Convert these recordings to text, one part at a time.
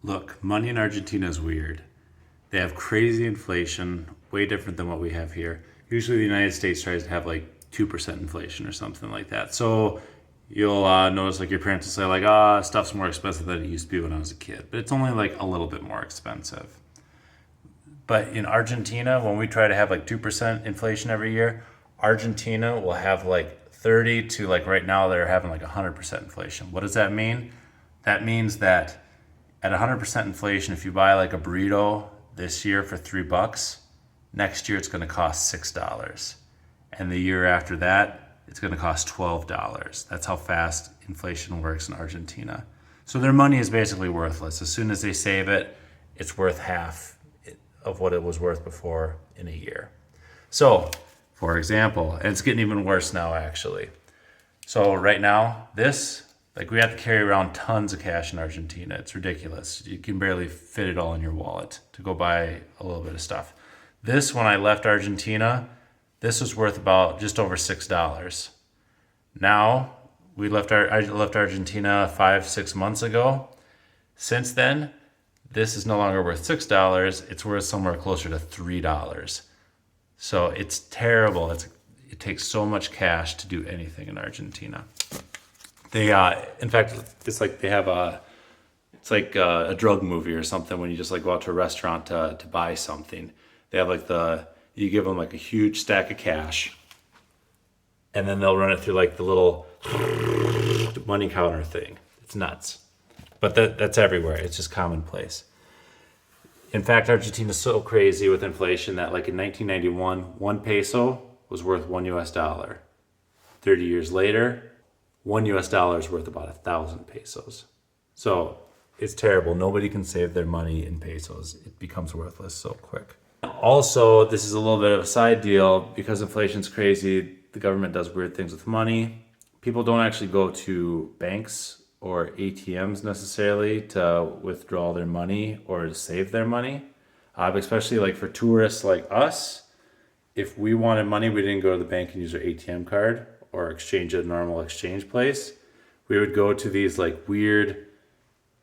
Look, money in Argentina is weird. They have crazy inflation, way different than what we have here. Usually, the United States tries to have like 2% inflation or something like that. So you'll notice like your parents will say like, stuff's more expensive than it used to be when I was a kid, but it's only like a little bit more expensive. But in Argentina, when we try to have like 2% inflation every year, Argentina will have like 30 to like right now they're having like 100% inflation. What does that mean? That means that at 100% inflation, if you buy like a burrito this year for $3, next year it's going to cost $6. And the year after that, it's going to cost $12. That's how fast inflation works in Argentina. So their money is basically worthless. As soon as they save it, it's worth half of what it was worth before in a year. So, for example, and it's getting even worse now actually. So right now, like we have to carry around tons of cash in Argentina. It's ridiculous. You can barely fit it all in your wallet to go buy a little bit of stuff. When I left Argentina, this was worth about just over $6. Now, I left Argentina 5-6 months ago. Since then, this is no longer worth $6. It's worth somewhere closer to $3. So it's terrible. It takes so much cash to do anything in Argentina. They, in fact, it's like they have it's like a drug movie or something when you just like go out to a restaurant to buy something. They have like you give them like a huge stack of cash and then they'll run it through like the little money counter thing. It's nuts. But that's everywhere. It's just commonplace. In fact, Argentina's so crazy with inflation that like in 1991, 1 peso was worth $1. 30 years later, $1 is worth about 1,000 pesos. So it's terrible. Nobody can save their money in pesos. It becomes worthless so quick. Also, this is a little bit of a side deal because inflation's crazy. The government does weird things with money. People don't actually go to banks or ATMs necessarily to withdraw their money or to save their money. Especially like for tourists like us, if we wanted money, we didn't go to the bank and use our ATM card or exchange at a normal exchange place. We would go to these like weird,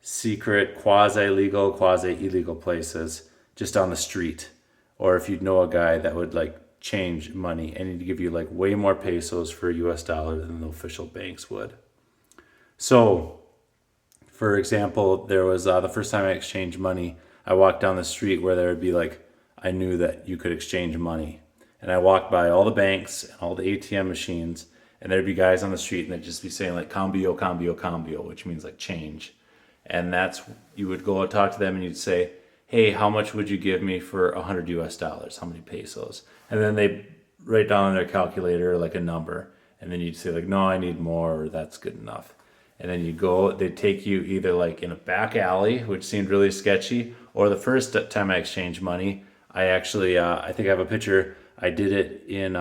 secret, quasi-legal, quasi-illegal places just on the street. Or if you'd know a guy that would like change money and he'd give you like way more pesos for a US dollar than the official banks would. So, for example, there was the first time I exchanged money, I walked down the street where there would be like, I knew that you could exchange money. And I walked by all the banks and all the ATM machines, and there'd be guys on the street and they'd just be saying like, cambio, cambio, cambio, which means like change. And you would go and talk to them and you'd say, hey, how much would you give me for 100 US dollars? How many pesos? And then they write down on their calculator like a number. And then you'd say like, no, I need more, or that's good enough. And then you go, they'd take you either like in a back alley, which seemed really sketchy, or the first time I exchanged money, I actually, I think I have a picture. I did it in,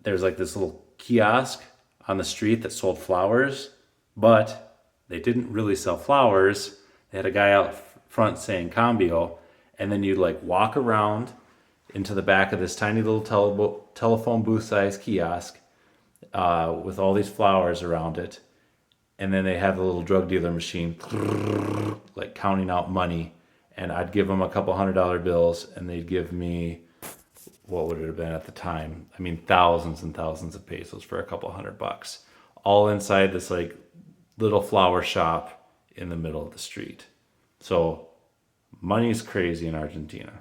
there's like this little kiosk on the street that sold flowers, but they didn't really sell flowers. They had a guy out front saying cambio, and then you'd like walk around into the back of this tiny little telephone booth sized kiosk with all these flowers around it. And then they have the little drug dealer machine, like counting out money. And I'd give them a couple $100 bills, and they'd give me, what would it have been at the time? I mean, thousands and thousands of pesos for a couple $100, all inside this like little flower shop in the middle of the street. So money's crazy in Argentina.